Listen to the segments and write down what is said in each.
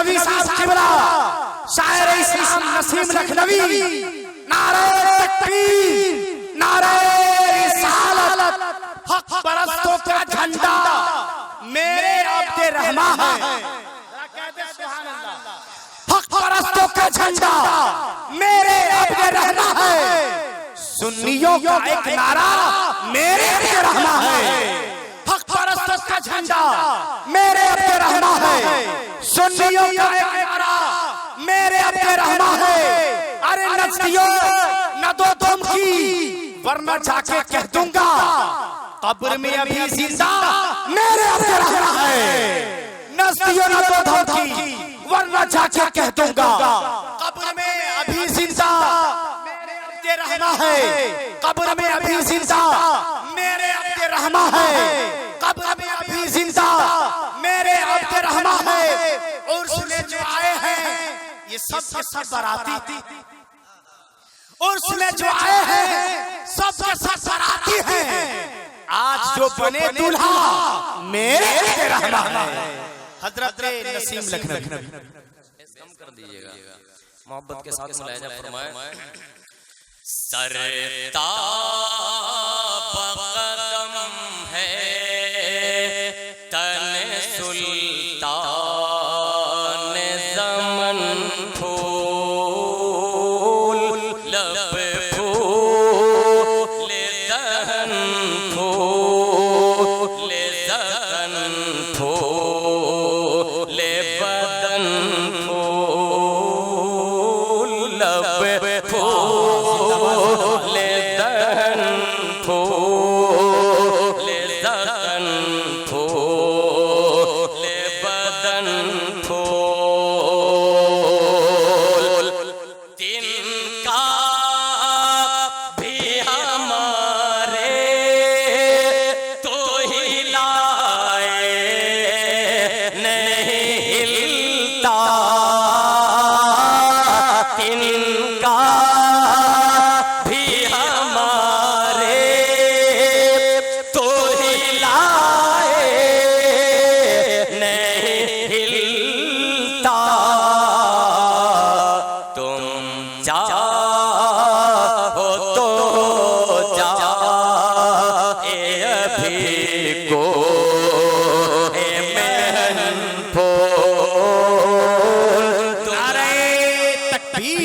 लखनवी साहब किबला, शायर इस्लाम नसीम लखनवी, नारे तकबीर, नारे रिसालत, हक परस्तों का झंडा मेरे अब्दे रहमा है। हक परस्तों का झंडा मेरे अब्दे रहमा है। सुन्नियों का एक नारा मेरे अब्दे रहमा है। हक परस्तों का झंडा मेरे अब्दे रहमा है। सुन्नियों का एक नारा मेरे अब्दे रहमा है। अरे नस्तियों न दो धमकी, वरना जाके कह दूंगा कब्र में अभी जिंदा मेरे अब्दे रहमा है। नस्तियों न दो धमकी, वरना जाके कह दूंगा कब्र में अभी जिंदा मेरे अब्दे रहमा है। कब्र में अभी जिंदा मेरे अब्दे रहमा है। कब्र में अभी जिंदा मेरे अब्दे रहमा है। और सुने जो आए हैं ये सब के सब बाराती, और सुने जो आए हैं सब के सब बाराती हैं। आज जो बने दूल्हा मेरे अब्दे रहमा है। हजरत नसीम लखनवी। कम कर दीजिएगा, मोहब्बत के साथ मुलाहिजा फरमाए। सरताब कदम है तन सुल्तान ज़मन, फूल लब फूल दहन, फूल दहन, फूल बदन, फूल लब फूल दहन, फूल दहन, फूल बदन, फूल तिनका भी हमारे तो हिलाए नहीं हिलता, तिनका भी हमारे तो हिलाए नहीं हिलता। तुम चाहो तो जाए अभी को मेहन फूल। नारे तकबीर,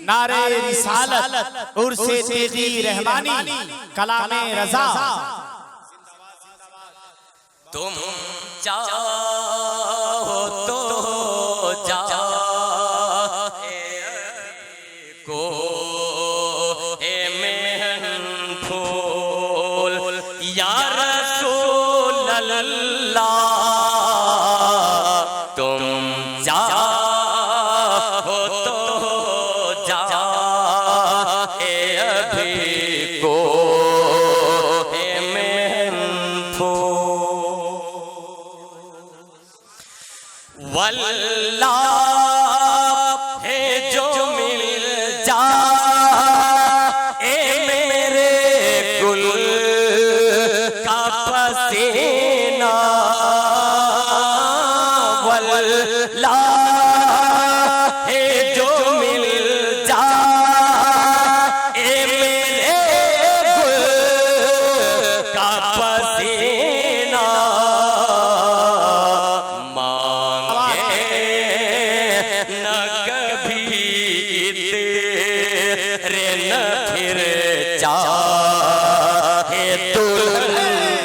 नारे रिसालत, उर्से तेगी रहमानी, कलामे रजा। तुम चाहो तो जाए को मेहन फूल। या रसूल अल्लाह तुम चाहो तो जाए अभी को मेहन फूल। वल्लाह है जो मिल जाए मेरे गुल का पसीना, वल्लाह है जो मिल जाए मेरे गुल का पसीना। न कभी तेरे न फिर चाहे दुल्हन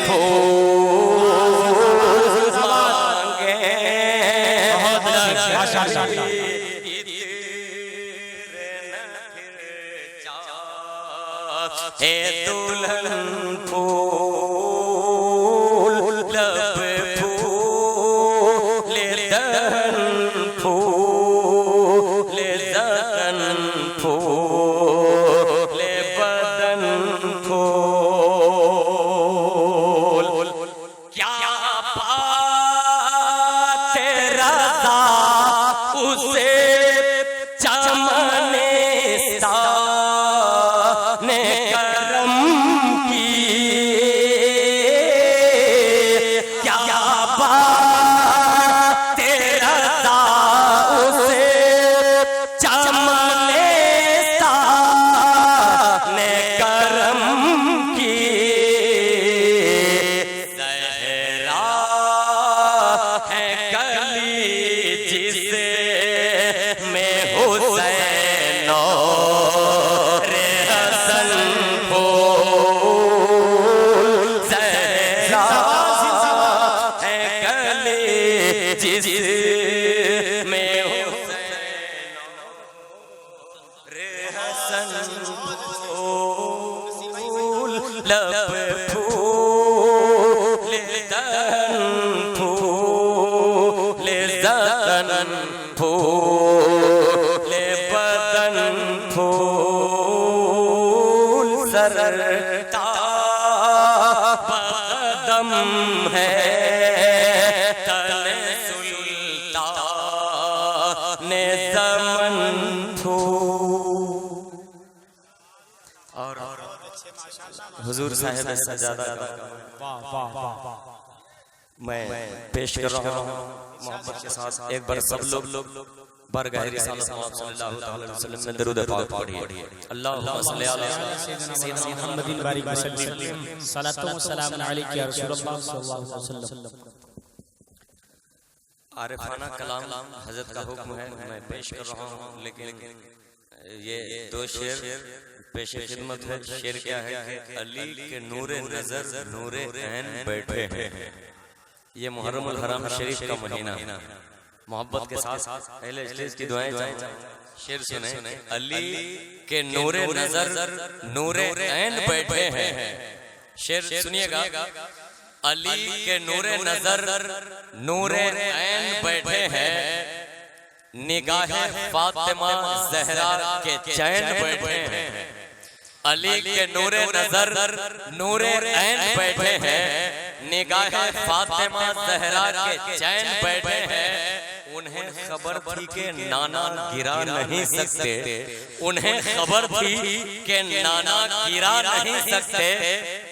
फूल मांगे, न कभी तेरे न फिर चाहे दुल्हन फूल, लब फूल दहन, फूल दहन, फूल बदन, फूल। क्या बात रज़ा उसे चमने ने करम की, क्या बात रज़ा बदन फूले बदन फूल सरता बदम है तने सुल्तान ज़मन फूल। और हुजूर साहिब सजादा मैं पेश कर रहा हूँ मोहब्बत के साथ। एक बार सब लोग बरगाह रिसालत सल्लल्लाहु अलैहि वसल्लम में दरूद पाक पढ़िए। अल्लाहुम्मा सल्ली अला सय्यिदना मुहम्मदिन बारिक वसल्लिम सलातो व सलाम अलैका या रसूलल्लाह सल्लल्लाहु अलैहि वसल्लम। आरिफाना कलाम हजरत का हुक्म है, मैं पेश कर रहा हूँ, लेकिन ये दो शेर पेश खिदमत है। शेर क्या है कि अली के नूरे नजर नूरे ऐन बैठे हैं। ये मुहर्रमुल हराम शरीफ का महीना मोहब्बत के साथ पहले स्टेज की दुआएं शेर सुने। अली के नूरे नजर नूरे ऐन बैठे हैं। शेर सुनिएगा। अली के नूरे नजर नूरे ऐन बैठे हैं, निगाहे फातिमा ज़हरा के चैन बैठे हैं। अली के नूरे नजर नूरे ऐन बैठे हैं, निगाहे फातिमा ज़हरा के चैन बैठे हैं। उन्हें खबर थी कि नाना गिरा नहीं सकते, उन्हें खबर थी कि नाना गिरा नहीं सकते,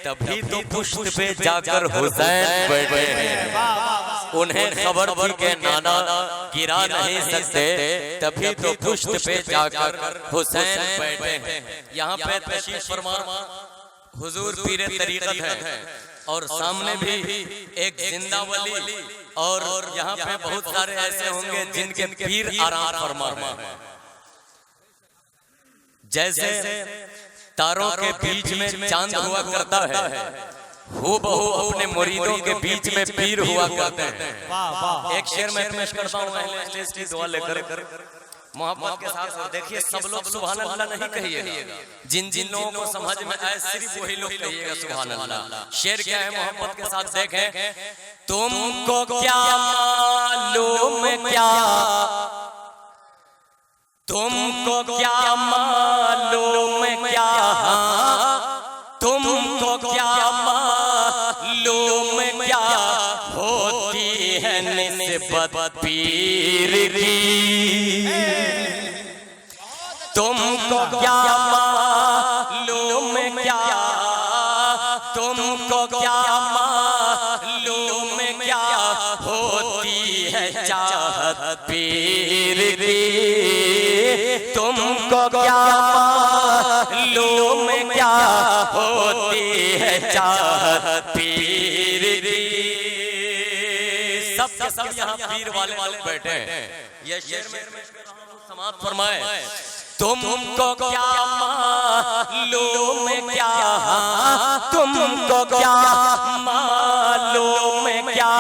तभी तो पुश्त पे जाकर हुसैन बैठे हैं। उन्हें खबर थी कि नाना गिरा नहीं सकते, तभी तो पुश्त पे जाकर हुसैन बैठे हैं। यहाँ पे तशरीफ फरमा हुजूर पीरे तरीक़त है और सामने भी एक जिंदा वली, और यहाँ पे बहुत सारे ऐसे होंगे जिनके पीर आराम फरमा है। जैसे तारों के बीच में चांद हुआ करता है, हूबहू अपने मुरीदों के बीच में पीर हुआ करते हैं। एक शेर में पेश करता हूँ अहले स्टेज की दुआ लेकर मोहब्बत के साथ। और देखिए सब लोग सुभान अल्लाह नहीं कहिएगा, जिन जिन लोगों को समझ में आए सिर्फ वही लोग कहिएगा सुभान अल्लाह। शेर क्या है मोहब्बत के साथ देखें। तुमको क्या मालूम क्या, तुमको क्या मालूम क्या, तुमको क्या मालूम क्या, होती है निस्बत पीर की। तुमको क्या मालूम क्या, तुमको क्या मालूम क्या, होती है चाहत पीर की। तुमको क्या मालूम क्या, होती है चाहत पीर की। सब यहाँ पीर वाले बैठे हैं। ये शेर में समाप्त फरमाए। तुमको क्या मालूम क्या, तुमको क्या मालूम क्या,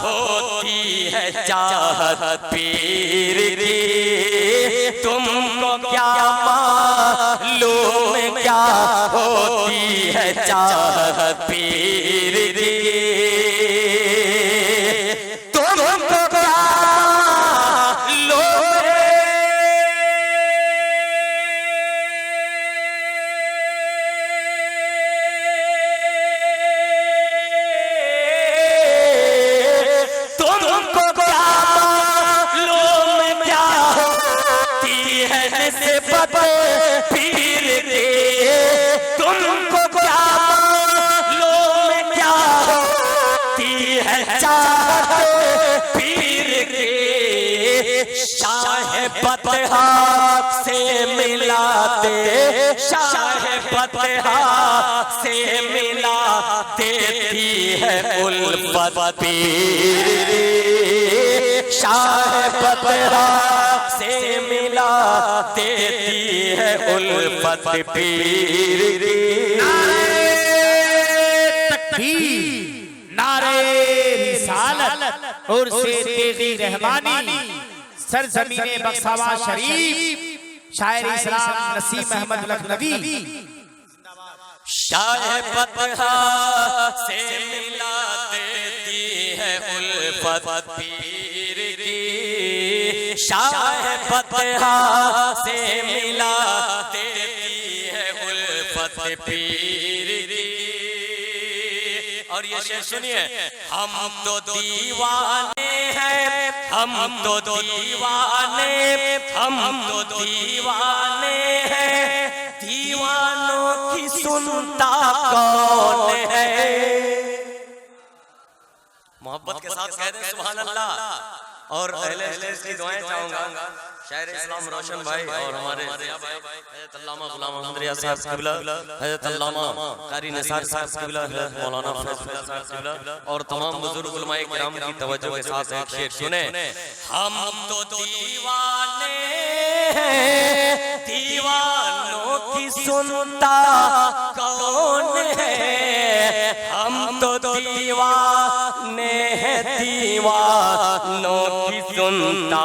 होती है चाहत पीर की। तुमको क्या मालूम क्या, होती है चाहत पीर की। तुमको क्या पीर के, तुमको क्या मालूम क्या, होती है चाहत पीर के। शाह फतहा से मिलाते, शाह फतहा से मिला देती है उल्फत पीर। शाह फतहा से मिला देती है उल्फत पीर। नारे रिसालत और से तेगी रहमानी, सरजमीने बक्सावा शरीफ, शायर इस्लाम नसीम अहमद लखनवी। शाह फतहा से मिला देती है उल्फत पीर की। शाह फतहा से मिला देती है उल्फत पीर की। और ये शेर सुनिए, हम तो दीवाने हैं, हम तो दीवाने, हम तो दीवाने हैं, दीवानों की सुनता कौन है। मोहब्बत के साथ कहते हैं सुभान अल्लाह। और अहले हदीस की दुआएं चाहूंगा शायर इस्लाम रोशन भाई और हमारे हज़रत अल्लामा गुलाम मोहम्मद रियाज साहब क़िबला, हज़रत अल्लामा कारी निसार साहब क़िबला, हज़रत मौलाना फैज़ साहब क़िबला और तमाम बुजुर्ग उलमाए किराम की तवज्जो के साथ एक शेर सुने। हम तो दीवाने हैं, दीवानों की सुनता कौन है। हम तो दीवाने हैं, दीवानों की सुनता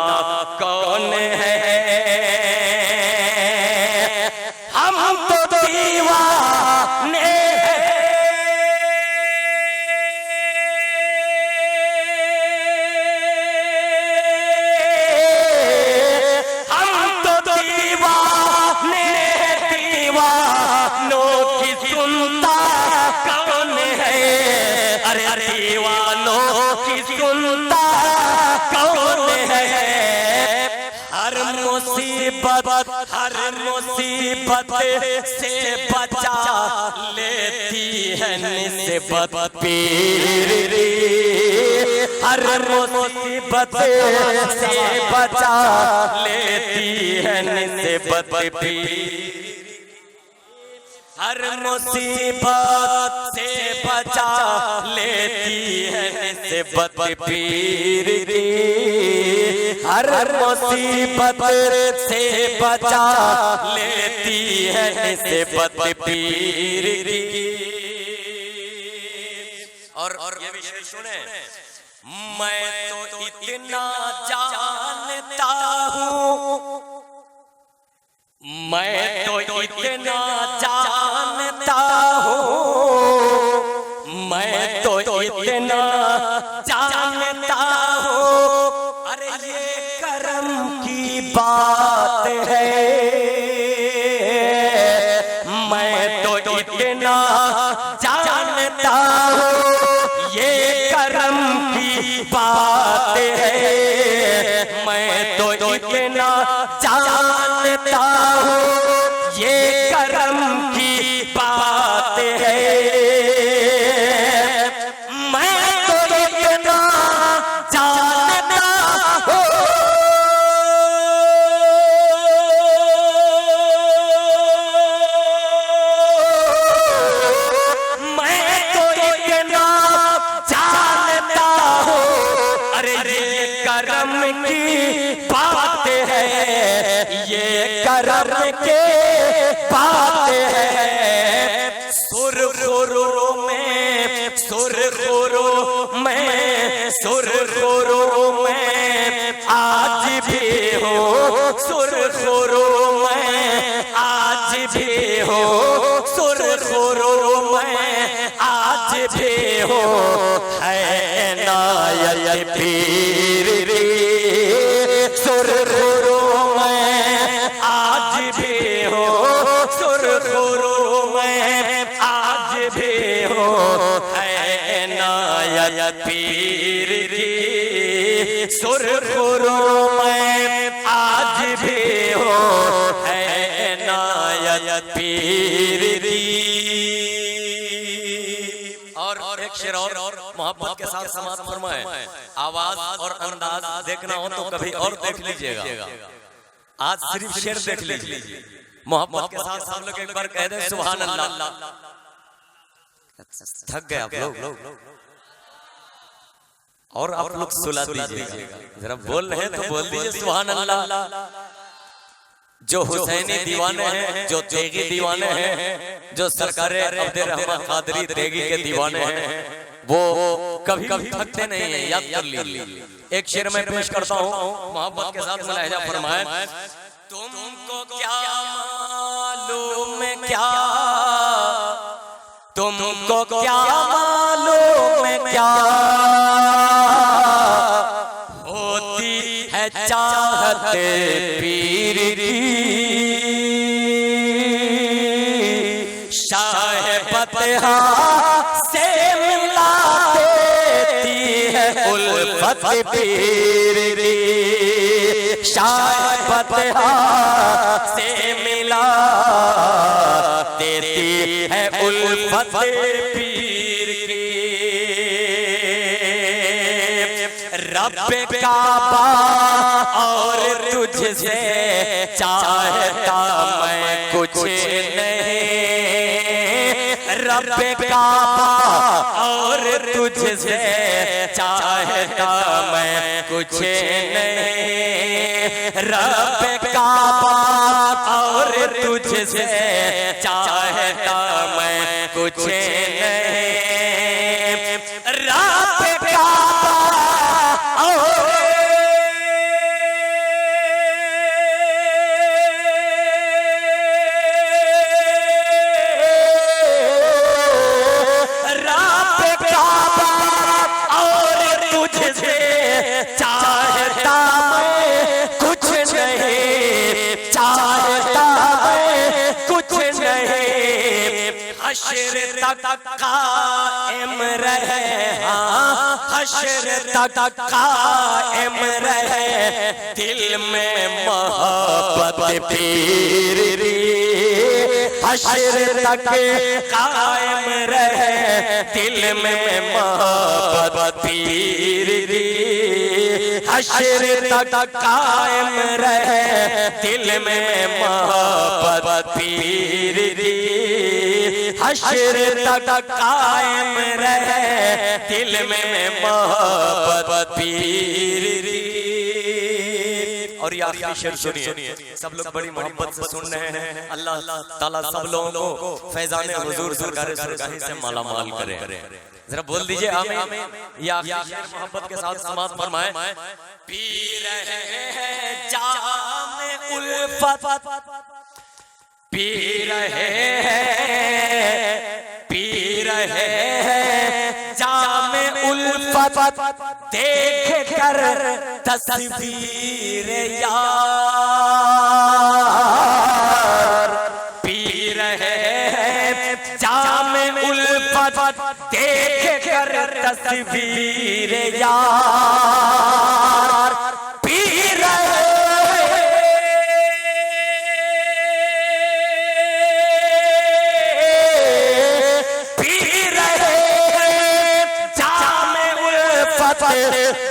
कौन है। हम तो दीवाने हैं, हम तो दीवाने, दीवानों की सुनता कौन है। अरे दीवानों की सुनता कौन है। हर मुसीबत से बचा लेती है निस्बत पीर री। हर मुसीबत से बचा लेती है निस्बत पीर। हर मुसीबत से बचा लेती है निस्बत पीर की। हर मुसीबत से बचा लेती है निस्बत पीर की। और ये भी शेर सुने, मैं तो इतना जानता हूँ, मैं तो इतना जानता हूँ, मैं तो इतना जानता हूँ। अरे ये करम की बात है। मैं तो इतना जानता हूँ, ये करम की बात है। मैं तो इतना जानता हूँ, ये करम की बात है। मैं तो इतना जानता हूँ, मैं तो इतना जानता हूँ। अरे ये करम की बात है, ये करम के बात है। सुरखुरों में, सुरखुरों में, सुरखुरों में आज भी हो, सुरखुरों में आज भी हो, सुरखुरों में आज भी हो। है नायत पीर री, सुरखुरों में आज भी हो, सुरखुरों में आज भी हो। है नायत पीर री, सुरखुरों में आज भी हो। है नायत पीर री। और एक शेर और मोहब्बत के साथ समाप्त फरमाए। आवाज और अंदाज देखना हो तो कभी और देख लीजिएगा, आज सिर्फ शेर देख लीजिए। मोहब्बत के साथ सब लोग एक बार कह दे सुभान अल्लाह। थक गए आप लोग और आप लोग सुला दीजिएगा। जरा बोल रहे हैं तो बोल दीजिए सुभान अल्लाह। जो हुसैनी दीवाने हैं, जो तेगी दीवाने हैं, जो सरकारे अब्दुल रहमान कादरी तेगी के दीवाने हैं, वो कभी कभी थकते नहीं है, याद कर लीजिए। एक शेर में पेश करता हूँ, मोहब्बत के साथ मुलाहिजा फरमाए। तुमको क्या मालूम क्या, तुमको क्या मालूम क्या होती है चाँद चाहत पीर की, शाह फतहा से मिला देती है उल्फत पीर की, शाह फतहा से मिला देती है उल्फत पीर की। रब काबा और तुझसे चाहता मैं कुछ नहीं, रब काबा और तुझसे चाहता मैं कुछ नहीं, रब काबा और तुझसे चाहता मैं कुछ नहीं, रब काबा और चाहता मैं कुछ नहीं, चाहता मैं कुछ नहीं, हश्र तक कायम रहे, हाँ हश्र तक कायम रहे, दिल में मोहब्बत पीर की, हश्र तक कायम रहे, दिल में मोहब्बत पीर की, हश्र तक कायम रहे, दिल में मोहब्बत पीर की, हश्र तक कायम रहे, दिल में मोहब्बत पीर की। और ये आखिरी शेर सुनिए, सब लोग बड़ी मोहब्बत से सुन रहे हैं। अल्लाह ताला सब लोगों को फैजान हुजूर सरकार सरकारी से माला माल करे। जरा बोल दीजिए आमीन। या मोहब्बत के साथ समाज फरमाए। पी रहे हैं जाम उल्फत, पी रहे हैं जाम उल्फत, देख कर तस्वीर यार, पी रहे हैं जाम उल्फत, देख कर तस्वीर यार, पी रहे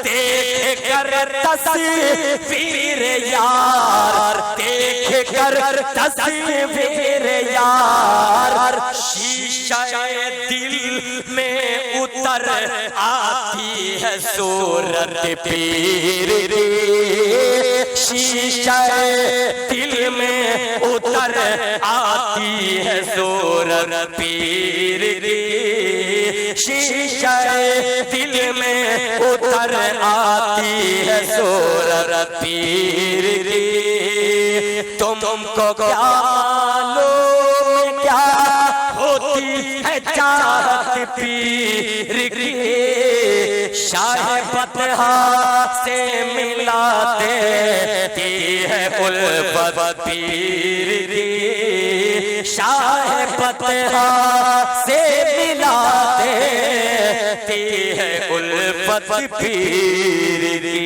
देख कर तस्वीर यार, देख कर तस्वीर यार, शीशा दिल में उतर आती है सूरत पीर की, शीशा दिल में उतर आती है सूरत पीर की, शीशा दिल में उतर आती है सूरत पीर की। तुमको क्या मालूम क्या होती है चाहत पीर की, शाह फतहा से मिला देती है उल्फत पीर की, शाह फतहा से मिला देती है उल्फत पीर की।